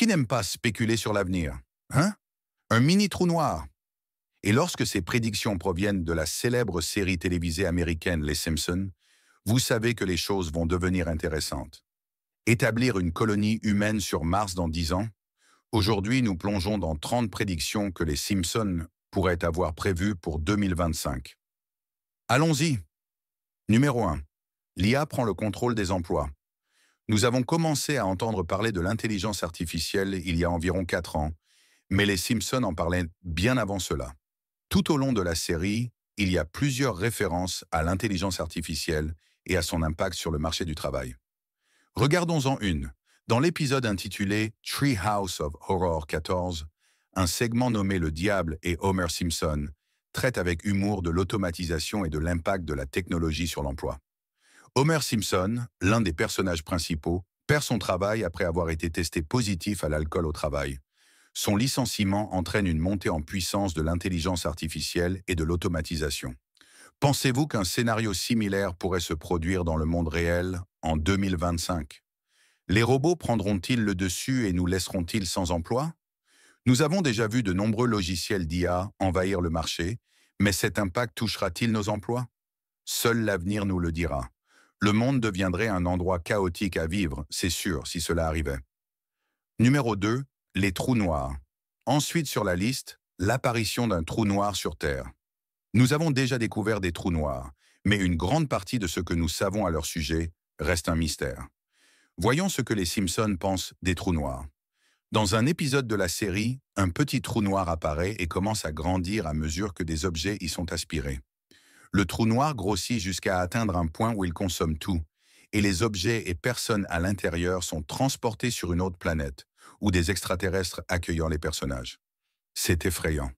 Qui n'aime pas spéculer sur l'avenir? Hein? Un mini trou noir. Et lorsque ces prédictions proviennent de la célèbre série télévisée américaine Les Simpsons, vous savez que les choses vont devenir intéressantes. Établir une colonie humaine sur Mars dans 10 ans? Aujourd'hui, nous plongeons dans 30 prédictions que les Simpsons pourraient avoir prévues pour 2025. Allons-y. Numéro 1. L'IA prend le contrôle des emplois. Nous avons commencé à entendre parler de l'intelligence artificielle il y a environ 4 ans, mais les Simpsons en parlaient bien avant cela. Tout au long de la série, il y a plusieurs références à l'intelligence artificielle et à son impact sur le marché du travail. Regardons-en une. Dans l'épisode intitulé Treehouse of Horror 14, un segment nommé Le Diable et Homer Simpson traite avec humour de l'automatisation et de l'impact de la technologie sur l'emploi. Homer Simpson, l'un des personnages principaux, perd son travail après avoir été testé positif à l'alcool au travail. Son licenciement entraîne une montée en puissance de l'intelligence artificielle et de l'automatisation. Pensez-vous qu'un scénario similaire pourrait se produire dans le monde réel en 2025? Les robots prendront-ils le dessus et nous laisseront-ils sans emploi? Nous avons déjà vu de nombreux logiciels d'IA envahir le marché, mais cet impact touchera-t-il nos emplois? Seul l'avenir nous le dira. Le monde deviendrait un endroit chaotique à vivre, c'est sûr, si cela arrivait. Numéro 2. Les trous noirs. Ensuite sur la liste, l'apparition d'un trou noir sur Terre. Nous avons déjà découvert des trous noirs, mais une grande partie de ce que nous savons à leur sujet reste un mystère. Voyons ce que les Simpsons pensent des trous noirs. Dans un épisode de la série, un petit trou noir apparaît et commence à grandir à mesure que des objets y sont aspirés. Le trou noir grossit jusqu'à atteindre un point où il consomme tout, et les objets et personnes à l'intérieur sont transportés sur une autre planète, ou des extraterrestres accueillant les personnages. C'est effrayant.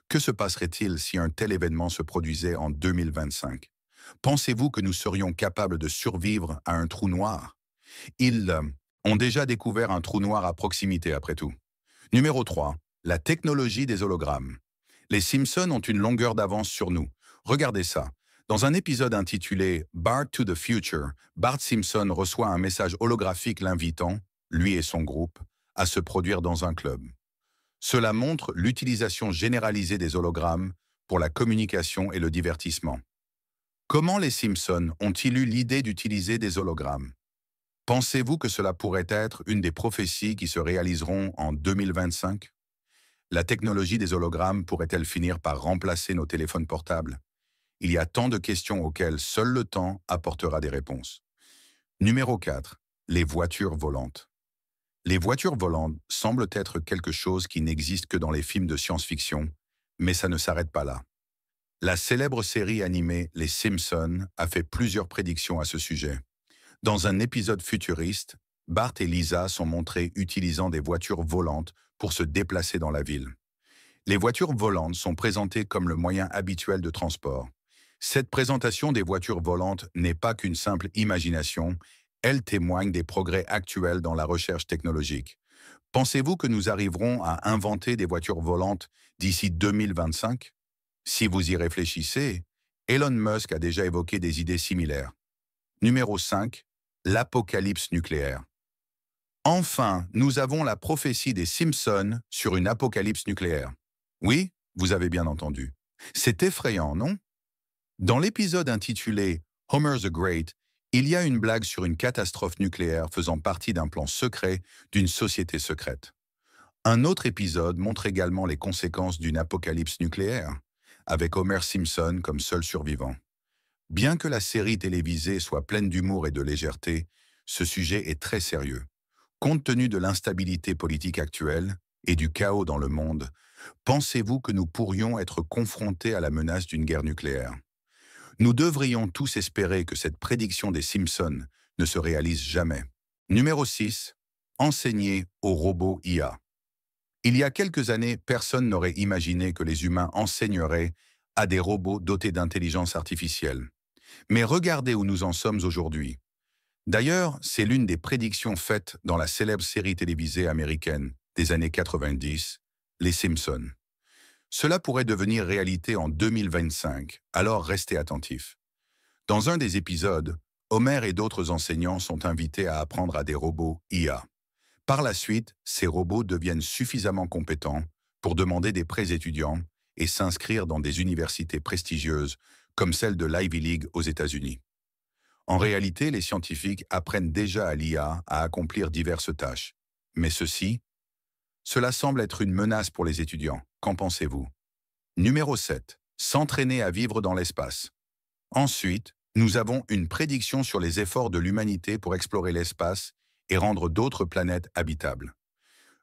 Que se passerait-il si un tel événement se produisait en 2025? Pensez-vous que nous serions capables de survivre à un trou noir? Ils ont déjà découvert un trou noir à proximité, après tout. Numéro 3. La technologie des hologrammes. Les Simpsons ont une longueur d'avance sur nous. Regardez ça. Dans un épisode intitulé Bart to the Future, Bart Simpson reçoit un message holographique l'invitant, lui et son groupe, à se produire dans un club. Cela montre l'utilisation généralisée des hologrammes pour la communication et le divertissement. Comment les Simpsons ont-ils eu l'idée d'utiliser des hologrammes? Pensez-vous que cela pourrait être une des prophéties qui se réaliseront en 2025? La technologie des hologrammes pourrait-elle finir par remplacer nos téléphones portables? Il y a tant de questions auxquelles seul le temps apportera des réponses. Numéro 4. Les voitures volantes. Les voitures volantes semblent être quelque chose qui n'existe que dans les films de science-fiction, mais ça ne s'arrête pas là. La célèbre série animée Les Simpsons a fait plusieurs prédictions à ce sujet. Dans un épisode futuriste, Bart et Lisa sont montrés utilisant des voitures volantes pour se déplacer dans la ville. Les voitures volantes sont présentées comme le moyen habituel de transport. Cette présentation des voitures volantes n'est pas qu'une simple imagination, elle témoigne des progrès actuels dans la recherche technologique. Pensez-vous que nous arriverons à inventer des voitures volantes d'ici 2025? Si vous y réfléchissez, Elon Musk a déjà évoqué des idées similaires. Numéro 5. L'apocalypse nucléaire. Enfin, nous avons la prophétie des Simpsons sur une apocalypse nucléaire. Oui, vous avez bien entendu. C'est effrayant, non? Dans l'épisode intitulé Homer the Great, il y a une blague sur une catastrophe nucléaire faisant partie d'un plan secret d'une société secrète. Un autre épisode montre également les conséquences d'une apocalypse nucléaire, avec Homer Simpson comme seul survivant. Bien que la série télévisée soit pleine d'humour et de légèreté, ce sujet est très sérieux. Compte tenu de l'instabilité politique actuelle et du chaos dans le monde, pensez-vous que nous pourrions être confrontés à la menace d'une guerre nucléaire? Nous devrions tous espérer que cette prédiction des Simpsons ne se réalise jamais. Numéro 6. Enseigner aux robots IA. Il y a quelques années, personne n'aurait imaginé que les humains enseigneraient à des robots dotés d'intelligence artificielle. Mais regardez où nous en sommes aujourd'hui. D'ailleurs, c'est l'une des prédictions faites dans la célèbre série télévisée américaine des années 90, Les Simpsons. Cela pourrait devenir réalité en 2025, alors restez attentifs. Dans un des épisodes, Homer et d'autres enseignants sont invités à apprendre à des robots IA. Par la suite, ces robots deviennent suffisamment compétents pour demander des prêts étudiants et s'inscrire dans des universités prestigieuses comme celle de l'Ivy League aux États-Unis. En réalité, les scientifiques apprennent déjà à l'IA à accomplir diverses tâches. Mais cela semble être une menace pour les étudiants. Qu'en pensez-vous? Numéro 7. S'entraîner à vivre dans l'espace. Ensuite, nous avons une prédiction sur les efforts de l'humanité pour explorer l'espace et rendre d'autres planètes habitables.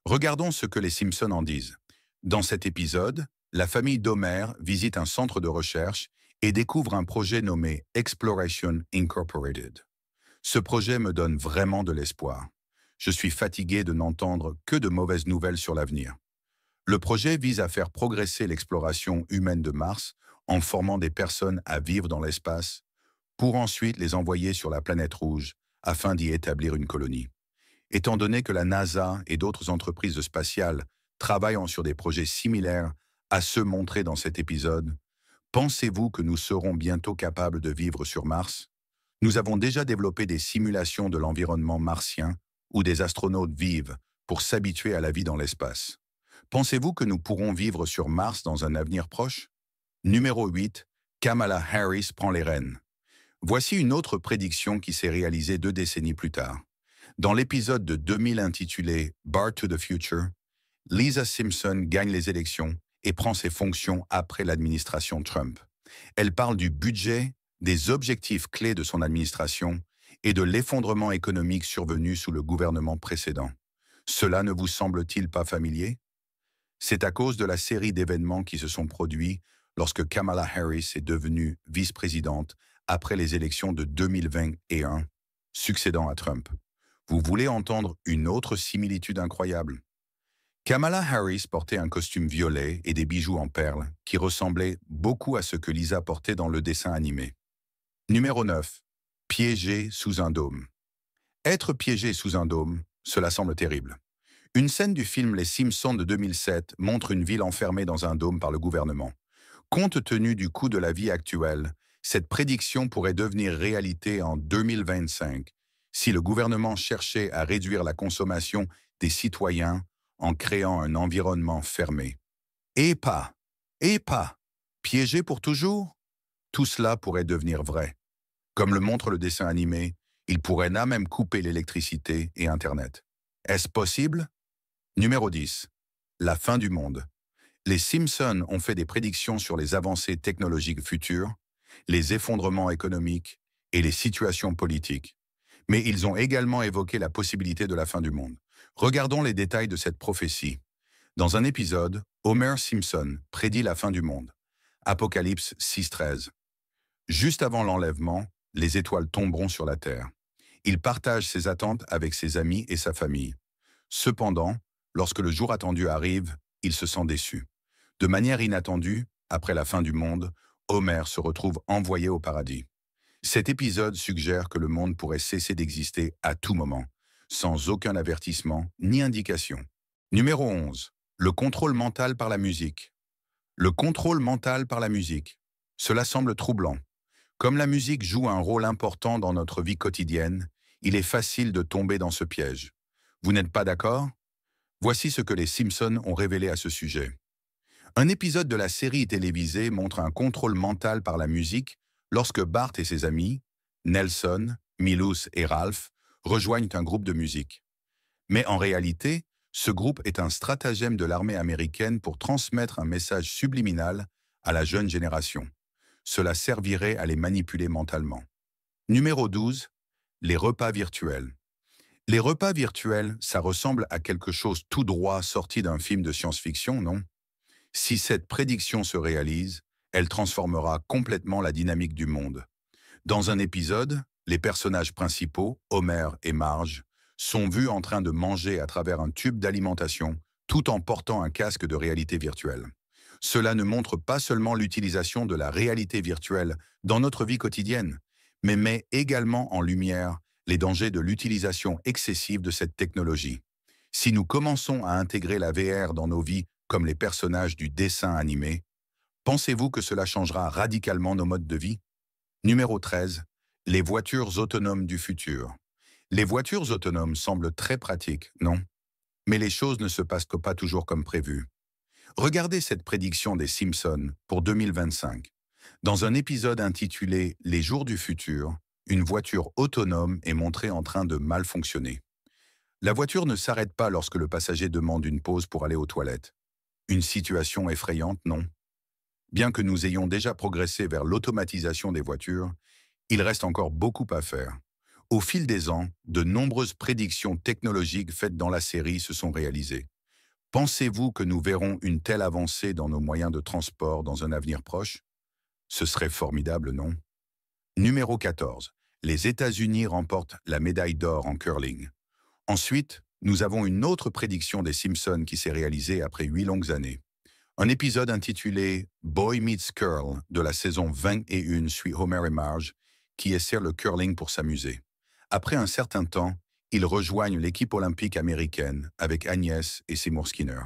Regardons ce que les Simpsons en disent. Dans cet épisode, la famille d'Homer visite un centre de recherche et découvre un projet nommé Exploration Incorporated. Ce projet me donne vraiment de l'espoir. Je suis fatigué de n'entendre que de mauvaises nouvelles sur l'avenir. Le projet vise à faire progresser l'exploration humaine de Mars en formant des personnes à vivre dans l'espace pour ensuite les envoyer sur la planète rouge afin d'y établir une colonie. Étant donné que la NASA et d'autres entreprises spatiales travaillent sur des projets similaires à ceux montrés dans cet épisode, pensez-vous que nous serons bientôt capables de vivre sur Mars? Nous avons déjà développé des simulations de l'environnement martien où des astronautes vivent pour s'habituer à la vie dans l'espace. Pensez-vous que nous pourrons vivre sur Mars dans un avenir proche? Numéro 8. Kamala Harris prend les rênes. Voici une autre prédiction qui s'est réalisée 2 décennies plus tard. Dans l'épisode de 2000 intitulé Bar to the Future, Lisa Simpson gagne les élections et prend ses fonctions après l'administration Trump. Elle parle du budget, des objectifs clés de son administration et de l'effondrement économique survenu sous le gouvernement précédent. Cela ne vous semble-t-il pas familier? C'est à cause de la série d'événements qui se sont produits lorsque Kamala Harris est devenue vice-présidente après les élections de 2021, succédant à Trump. Vous voulez entendre une autre similitude incroyable? Kamala Harris portait un costume violet et des bijoux en perles qui ressemblaient beaucoup à ce que Lisa portait dans le dessin animé. Numéro 9. Piégé sous un dôme. Être piégé sous un dôme, cela semble terrible. Une scène du film Les Simpsons de 2007 montre une ville enfermée dans un dôme par le gouvernement. Compte tenu du coût de la vie actuelle, cette prédiction pourrait devenir réalité en 2025 si le gouvernement cherchait à réduire la consommation des citoyens en créant un environnement fermé. Et pas, piégé pour toujours? Tout cela pourrait devenir vrai. Comme le montre le dessin animé, il pourrait même couper l'électricité et Internet. Est-ce possible? Numéro 10. La fin du monde. Les Simpsons ont fait des prédictions sur les avancées technologiques futures, les effondrements économiques et les situations politiques. Mais ils ont également évoqué la possibilité de la fin du monde. Regardons les détails de cette prophétie. Dans un épisode, Homer Simpson prédit la fin du monde. Apocalypse 6.13. Juste avant l'enlèvement, les étoiles tomberont sur la Terre. Il partage ses attentes avec ses amis et sa famille. Cependant, lorsque le jour attendu arrive, il se sent déçu. De manière inattendue, après la fin du monde, Homer se retrouve envoyé au paradis. Cet épisode suggère que le monde pourrait cesser d'exister à tout moment, sans aucun avertissement ni indication. Numéro 11. Le contrôle mental par la musique. Le contrôle mental par la musique. Cela semble troublant. Comme la musique joue un rôle important dans notre vie quotidienne, il est facile de tomber dans ce piège. Vous n'êtes pas d'accord? Voici ce que les Simpsons ont révélé à ce sujet. Un épisode de la série télévisée montre un contrôle mental par la musique lorsque Bart et ses amis, Nelson, Milhouse et Ralph, rejoignent un groupe de musique. Mais en réalité, ce groupe est un stratagème de l'armée américaine pour transmettre un message subliminal à la jeune génération. Cela servirait à les manipuler mentalement. Numéro 12. Les repas virtuels. Les repas virtuels, ça ressemble à quelque chose tout droit sorti d'un film de science-fiction, non? Si cette prédiction se réalise, elle transformera complètement la dynamique du monde. Dans un épisode, les personnages principaux, Homer et Marge, sont vus en train de manger à travers un tube d'alimentation tout en portant un casque de réalité virtuelle. Cela ne montre pas seulement l'utilisation de la réalité virtuelle dans notre vie quotidienne, mais met également en lumière les dangers de l'utilisation excessive de cette technologie. Si nous commençons à intégrer la VR dans nos vies comme les personnages du dessin animé, pensez-vous que cela changera radicalement nos modes de vie? Numéro 13. Les voitures autonomes du futur. Les voitures autonomes semblent très pratiques, non? Mais les choses ne se passent pas toujours comme prévu. Regardez cette prédiction des Simpsons pour 2025. Dans un épisode intitulé Les jours du futur, une voiture autonome est montrée en train de mal fonctionner. La voiture ne s'arrête pas lorsque le passager demande une pause pour aller aux toilettes. Une situation effrayante, non? Bien que nous ayons déjà progressé vers l'automatisation des voitures, il reste encore beaucoup à faire. Au fil des ans, de nombreuses prédictions technologiques faites dans la série se sont réalisées. Pensez-vous que nous verrons une telle avancée dans nos moyens de transport dans un avenir proche? Ce serait formidable, non? Numéro 14. Les États-Unis remportent la médaille d'or en curling. Ensuite, nous avons une autre prédiction des Simpsons qui s'est réalisée après 8 longues années. Un épisode intitulé Boy Meets Curl de la saison 21 suit Homer et Marge qui essaient le curling pour s'amuser. Après un certain temps, ils rejoignent l'équipe olympique américaine avec Agnès et Seymour Skinner.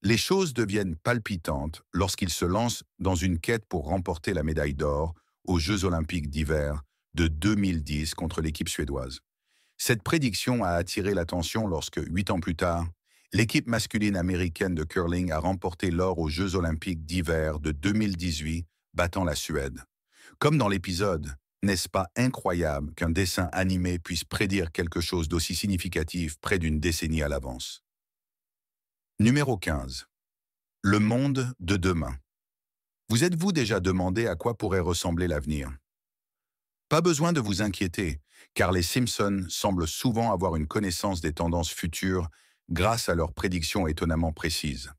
Les choses deviennent palpitantes lorsqu'ils se lancent dans une quête pour remporter la médaille d'or aux Jeux olympiques d'hiver de 2010 contre l'équipe suédoise. Cette prédiction a attiré l'attention lorsque, 8 ans plus tard, l'équipe masculine américaine de curling a remporté l'or aux Jeux olympiques d'hiver de 2018, battant la Suède. Comme dans l'épisode, n'est-ce pas incroyable qu'un dessin animé puisse prédire quelque chose d'aussi significatif près d'une décennie à l'avance? Numéro 15. Le monde de demain. Vous êtes-vous déjà demandé à quoi pourrait ressembler l'avenir? Pas besoin de vous inquiéter, car les Simpsons semblent souvent avoir une connaissance des tendances futures grâce à leurs prédictions étonnamment précises.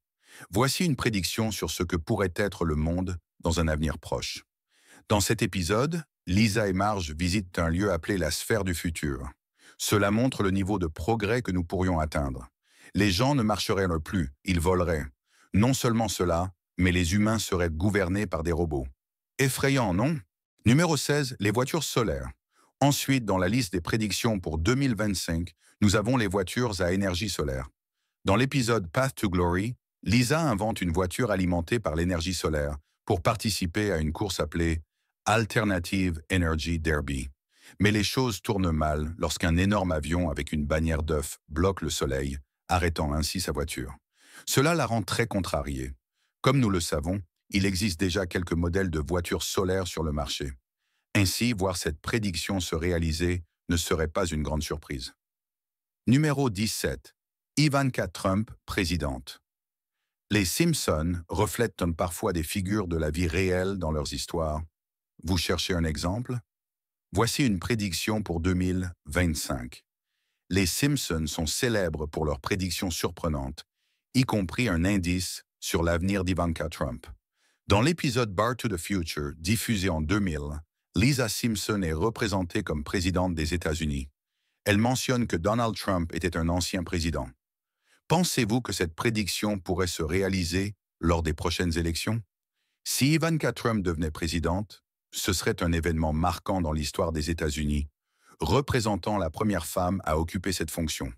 Voici une prédiction sur ce que pourrait être le monde dans un avenir proche. Dans cet épisode, Lisa et Marge visitent un lieu appelé la sphère du futur. Cela montre le niveau de progrès que nous pourrions atteindre. Les gens ne marcheraient plus, ils voleraient. Non seulement cela, mais les humains seraient gouvernés par des robots. Effrayant, non? Numéro 16, les voitures solaires. Ensuite, dans la liste des prédictions pour 2025, nous avons les voitures à énergie solaire. Dans l'épisode Path to Glory, Lisa invente une voiture alimentée par l'énergie solaire pour participer à une course appelée Alternative Energy Derby. Mais les choses tournent mal lorsqu'un énorme avion avec une bannière d'œuf bloque le soleil, arrêtant ainsi sa voiture. Cela la rend très contrariée. Comme nous le savons, il existe déjà quelques modèles de voitures solaires sur le marché. Ainsi, voir cette prédiction se réaliser ne serait pas une grande surprise. Numéro 17. Ivanka Trump, présidente. Les Simpsons reflètent parfois des figures de la vie réelle dans leurs histoires. Vous cherchez un exemple? Voici une prédiction pour 2025. Les Simpsons sont célèbres pour leurs prédictions surprenantes, y compris un indice sur l'avenir d'Ivanka Trump. Dans l'épisode Bar to the Future, diffusé en 2000, Lisa Simpson est représentée comme présidente des États-Unis. Elle mentionne que Donald Trump était un ancien président. Pensez-vous que cette prédiction pourrait se réaliser lors des prochaines élections? Si Ivanka Trump devenait présidente, ce serait un événement marquant dans l'histoire des États-Unis, représentant la première femme à occuper cette fonction.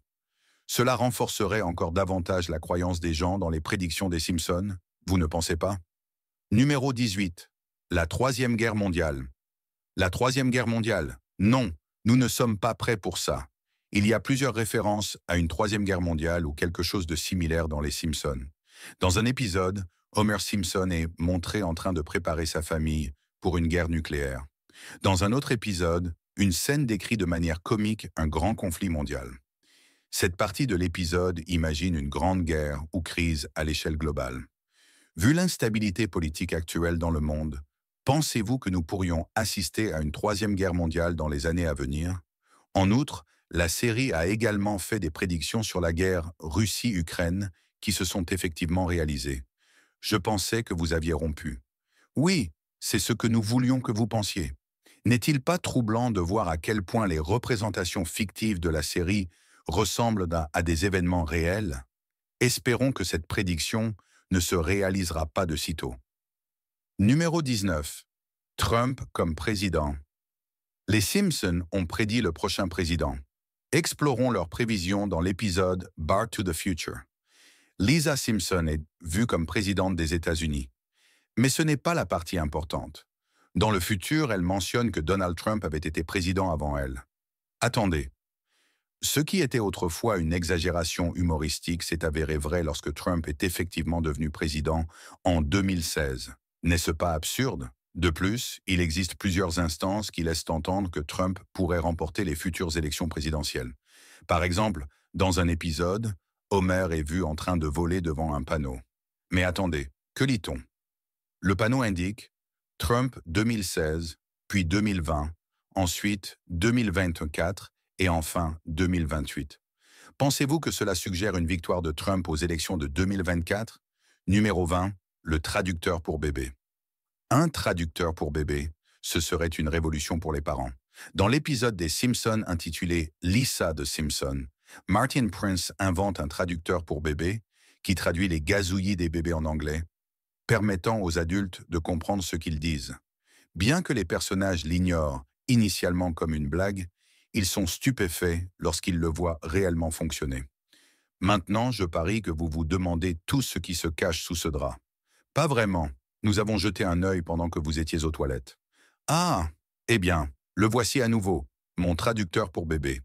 Cela renforcerait encore davantage la croyance des gens dans les prédictions des Simpsons, vous ne pensez pas? Numéro 18. La Troisième Guerre mondiale. La Troisième Guerre mondiale. Non, nous ne sommes pas prêts pour ça. Il y a plusieurs références à une Troisième Guerre mondiale ou quelque chose de similaire dans les Simpsons. Dans un épisode, Homer Simpson est montré en train de préparer sa famille pour une guerre nucléaire. Dans un autre épisode, une scène décrit de manière comique un grand conflit mondial. Cette partie de l'épisode imagine une grande guerre ou crise à l'échelle globale. Vu l'instabilité politique actuelle dans le monde, pensez-vous que nous pourrions assister à une troisième guerre mondiale dans les années à venir? En outre, la série a également fait des prédictions sur la guerre Russie-Ukraine qui se sont effectivement réalisées. Je pensais que vous aviez rompu. Oui, c'est ce que nous voulions que vous pensiez. N'est-il pas troublant de voir à quel point les représentations fictives de la série ressemblent à des événements réels? Espérons que cette prédiction ne se réalisera pas de sitôt. Numéro 19. Trump comme président. Les Simpsons ont prédit le prochain président. Explorons leurs prévisions dans l'épisode Bar to the Future. Lisa Simpson est vue comme présidente des États-Unis. Mais ce n'est pas la partie importante. Dans le futur, elle mentionne que Donald Trump avait été président avant elle. Attendez. Ce qui était autrefois une exagération humoristique s'est avéré vrai lorsque Trump est effectivement devenu président en 2016. N'est-ce pas absurde? De plus, il existe plusieurs instances qui laissent entendre que Trump pourrait remporter les futures élections présidentielles. Par exemple, dans un épisode, Homer est vu en train de voler devant un panneau. Mais attendez, que lit-on? Le panneau indique Trump 2016, puis 2020, ensuite 2024 et enfin 2028. Pensez-vous que cela suggère une victoire de Trump aux élections de 2024? Numéro 20, le traducteur pour bébé. Un traducteur pour bébé, ce serait une révolution pour les parents. Dans l'épisode des Simpsons intitulé Lisa de Simpson, Martin Prince invente un traducteur pour bébé qui traduit les gazouillis des bébés en anglais, permettant aux adultes de comprendre ce qu'ils disent. Bien que les personnages l'ignorent initialement comme une blague, ils sont stupéfaits lorsqu'ils le voient réellement fonctionner. Maintenant, je parie que vous vous demandez tout ce qui se cache sous ce drap. Pas vraiment. Nous avons jeté un œil pendant que vous étiez aux toilettes. Ah, eh bien, le voici à nouveau, mon traducteur pour bébé.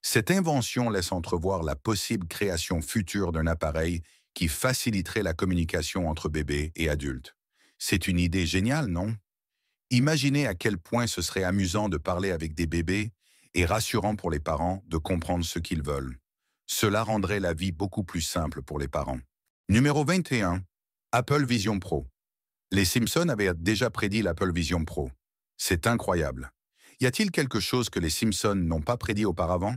Cette invention laisse entrevoir la possible création future d'un appareil qui faciliterait la communication entre bébés et adultes. C'est une idée géniale, non? Imaginez à quel point ce serait amusant de parler avec des bébés et rassurant pour les parents de comprendre ce qu'ils veulent. Cela rendrait la vie beaucoup plus simple pour les parents. Numéro 21. Apple Vision Pro. Les Simpsons avaient déjà prédit l'Apple Vision Pro. C'est incroyable. Y a-t-il quelque chose que les Simpsons n'ont pas prédit auparavant?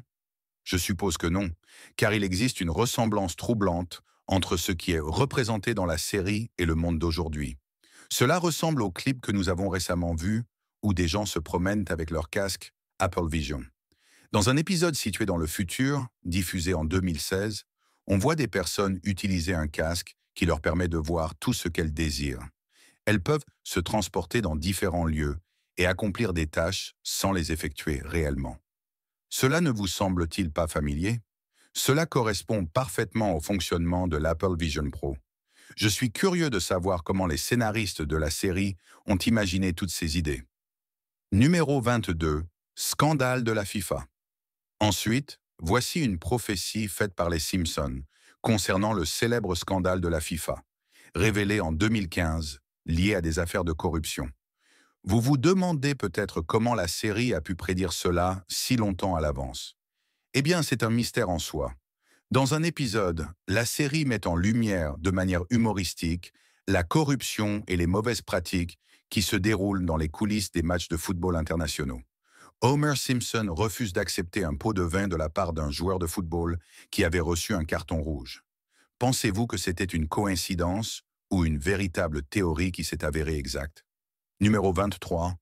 Je suppose que non, car il existe une ressemblance troublante entre ce qui est représenté dans la série et le monde d'aujourd'hui. Cela ressemble au clip que nous avons récemment vu, où des gens se promènent avec leur casque Apple Vision. Dans un épisode situé dans le futur, diffusé en 2016, on voit des personnes utiliser un casque qui leur permet de voir tout ce qu'elles désirent. Elles peuvent se transporter dans différents lieux et accomplir des tâches sans les effectuer réellement. Cela ne vous semble-t-il pas familier? Cela correspond parfaitement au fonctionnement de l'Apple Vision Pro. Je suis curieux de savoir comment les scénaristes de la série ont imaginé toutes ces idées. Numéro 22. Scandale de la FIFA. Ensuite, voici une prophétie faite par les Simpsons concernant le célèbre scandale de la FIFA, révélé en 2015, lié à des affaires de corruption. Vous vous demandez peut-être comment la série a pu prédire cela si longtemps à l'avance. Eh bien, c'est un mystère en soi. Dans un épisode, la série met en lumière, de manière humoristique, la corruption et les mauvaises pratiques qui se déroulent dans les coulisses des matchs de football internationaux. Homer Simpson refuse d'accepter un pot de vin de la part d'un joueur de football qui avait reçu un carton rouge. Pensez-vous que c'était une coïncidence ou une véritable théorie qui s'est avérée exacte? Numéro 23.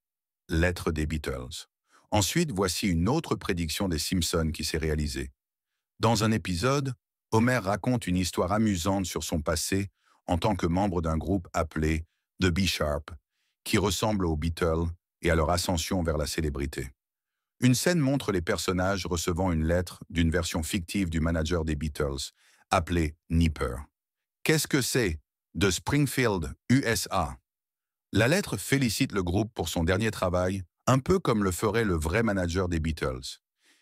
Lettre des Beatles. Ensuite, voici une autre prédiction des Simpsons qui s'est réalisée. Dans un épisode, Homer raconte une histoire amusante sur son passé en tant que membre d'un groupe appelé The B-Sharp, qui ressemble aux Beatles et à leur ascension vers la célébrité. Une scène montre les personnages recevant une lettre d'une version fictive du manager des Beatles, appelé Nipper. Qu'est-ce que c'est? De Springfield, USA. La lettre félicite le groupe pour son dernier travail, un peu comme le ferait le vrai manager des Beatles.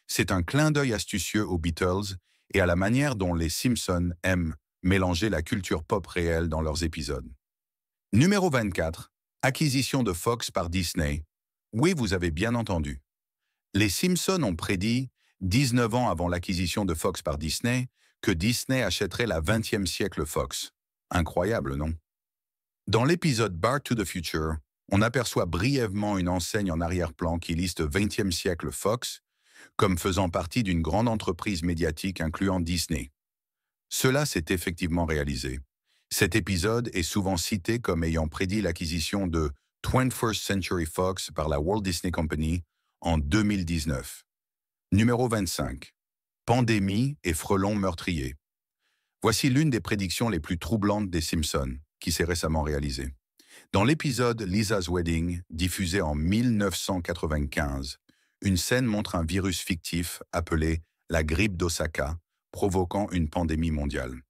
C'est un clin d'œil astucieux aux Beatles et à la manière dont les Simpsons aiment mélanger la culture pop réelle dans leurs épisodes. Numéro 24. Acquisition de Fox par Disney. Oui, vous avez bien entendu. Les Simpsons ont prédit, 19 ans avant l'acquisition de Fox par Disney, que Disney achèterait la 20e siècle Fox. Incroyable, non? Dans l'épisode Back to the Future, on aperçoit brièvement une enseigne en arrière-plan qui liste 20e siècle Fox comme faisant partie d'une grande entreprise médiatique incluant Disney. Cela s'est effectivement réalisé. Cet épisode est souvent cité comme ayant prédit l'acquisition de 21st Century Fox par la Walt Disney Company en 2019. Numéro 25. Pandémie et frelons meurtriers. Voici l'une des prédictions les plus troublantes des Simpsons, qui s'est récemment réalisée. Dans l'épisode Lisa's Wedding, diffusé en 1995, une scène montre un virus fictif appelé la grippe d'Osaka, provoquant une pandémie mondiale.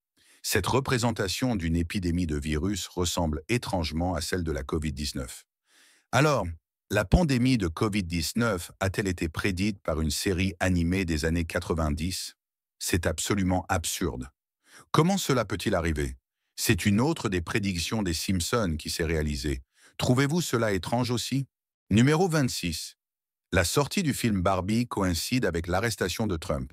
Cette représentation d'une épidémie de virus ressemble étrangement à celle de la COVID-19. Alors, La pandémie de Covid-19 a-t-elle été prédite par une série animée des années 90? C'est absolument absurde. Comment cela peut-il arriver? C'est une autre des prédictions des Simpsons qui s'est réalisée. Trouvez-vous cela étrange aussi? Numéro 26. La sortie du film Barbie coïncide avec l'arrestation de Trump.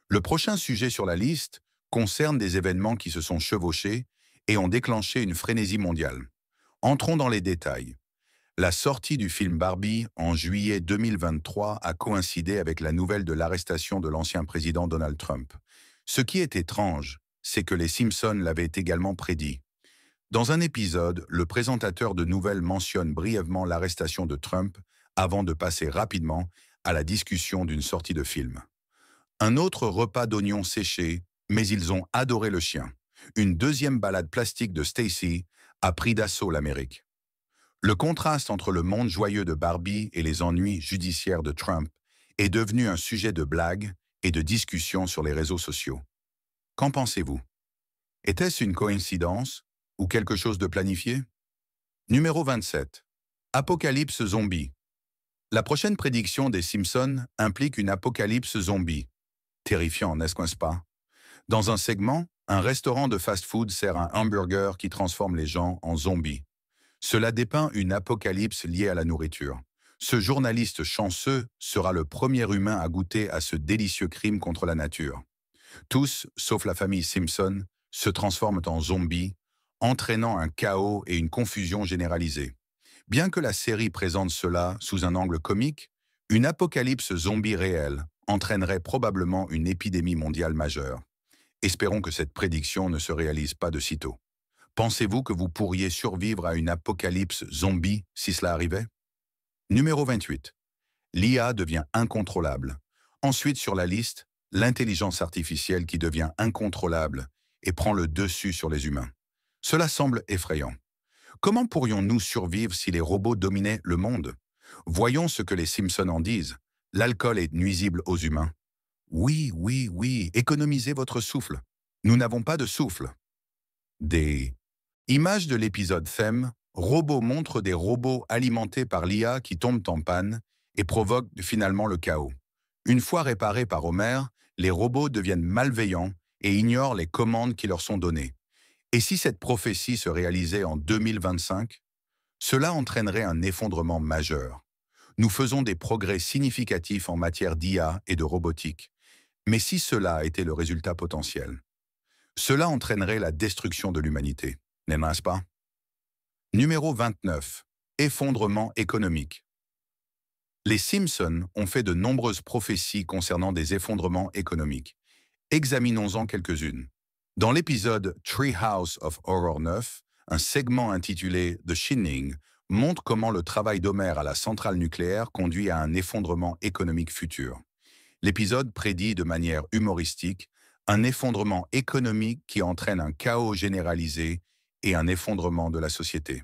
Le prochain sujet sur la liste concerne des événements qui se sont chevauchés et ont déclenché une frénésie mondiale. Entrons dans les détails. La sortie du film Barbie en juillet 2023 a coïncidé avec la nouvelle de l'arrestation de l'ancien président Donald Trump. Ce qui est étrange, c'est que les Simpsons l'avaient également prédit. Dans un épisode, le présentateur de nouvelles mentionne brièvement l'arrestation de Trump avant de passer rapidement à la discussion d'une sortie de film. Un autre repas d'oignons séchés, mais ils ont adoré le chien. Une deuxième balade plastique de Stacy a pris d'assaut l'Amérique. Le contraste entre le monde joyeux de Barbie et les ennuis judiciaires de Trump est devenu un sujet de blague et de discussion sur les réseaux sociaux. Qu'en pensez-vous? Était-ce une coïncidence ou quelque chose de planifié? Numéro 27. Apocalypse zombie. La prochaine prédiction des Simpsons implique une apocalypse zombie. Terrifiant, n'est-ce pas? Dans un segment, un restaurant de fast-food sert un hamburger qui transforme les gens en zombies. Cela dépeint une apocalypse liée à la nourriture. Ce journaliste chanceux sera le premier humain à goûter à ce délicieux crime contre la nature. Tous, sauf la famille Simpson, se transforment en zombies, entraînant un chaos et une confusion généralisée. Bien que la série présente cela sous un angle comique, une apocalypse zombie réelle entraînerait probablement une épidémie mondiale majeure. Espérons que cette prédiction ne se réalise pas de sitôt. Pensez-vous que vous pourriez survivre à une apocalypse zombie si cela arrivait? Numéro 28. L'IA devient incontrôlable. Ensuite sur la liste, l'intelligence artificielle qui devient incontrôlable et prend le dessus sur les humains. Cela semble effrayant. Comment pourrions-nous survivre si les robots dominaient le monde? Voyons ce que les Simpsons en disent. L'alcool est nuisible aux humains. Oui, oui, oui, économisez votre souffle. Nous n'avons pas de souffle. Des images de l'épisode Thème, robots montrent des robots alimentés par l'IA qui tombent en panne et provoquent finalement le chaos. Une fois réparés par Homer, les robots deviennent malveillants et ignorent les commandes qui leur sont données. Et si cette prophétie se réalisait en 2025, cela entraînerait un effondrement majeur. Nous faisons des progrès significatifs en matière d'IA et de robotique. Mais si cela était le résultat potentiel, cela entraînerait la destruction de l'humanité, n'est-ce pas? Numéro 29. Effondrement économique. Les Simpsons ont fait de nombreuses prophéties concernant des effondrements économiques. Examinons-en quelques-unes. Dans l'épisode Treehouse of Horror 9, un segment intitulé The Shining montre comment le travail d'Homer à la centrale nucléaire conduit à un effondrement économique futur. L'épisode prédit de manière humoristique un effondrement économique qui entraîne un chaos généralisé et un effondrement de la société.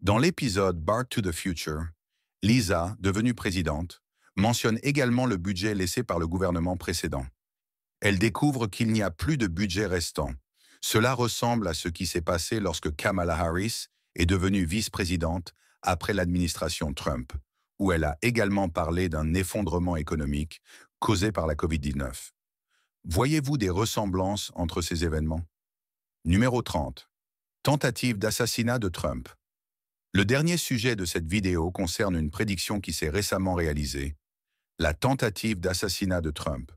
Dans l'épisode Bart to the Future, Lisa, devenue présidente, mentionne également le budget laissé par le gouvernement précédent. Elle découvre qu'il n'y a plus de budget restant. Cela ressemble à ce qui s'est passé lorsque Kamala Harris est devenue vice-présidente après l'administration Trump, où elle a également parlé d'un effondrement économique causé par la COVID-19. Voyez-vous des ressemblances entre ces événements? Numéro 30. Tentative d'assassinat de Trump. Le dernier sujet de cette vidéo concerne une prédiction qui s'est récemment réalisée, la tentative d'assassinat de Trump.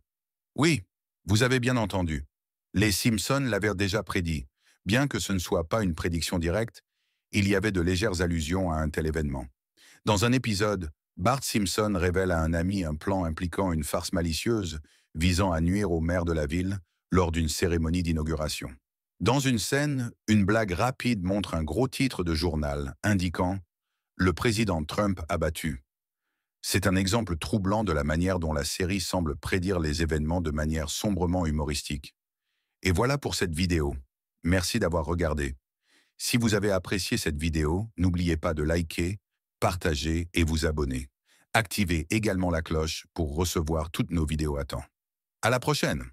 Oui, vous avez bien entendu. Les Simpsons l'avaient déjà prédit. Bien que ce ne soit pas une prédiction directe, il y avait de légères allusions à un tel événement. Dans un épisode, Bart Simpson révèle à un ami un plan impliquant une farce malicieuse visant à nuire au maire de la ville lors d'une cérémonie d'inauguration. Dans une scène, une blague rapide montre un gros titre de journal indiquant « Le président Trump abattu ». C'est un exemple troublant de la manière dont la série semble prédire les événements de manière sombrement humoristique. Et voilà pour cette vidéo. Merci d'avoir regardé. Si vous avez apprécié cette vidéo, n'oubliez pas de liker, partager et vous abonner. Activez également la cloche pour recevoir toutes nos vidéos à temps. À la prochaine!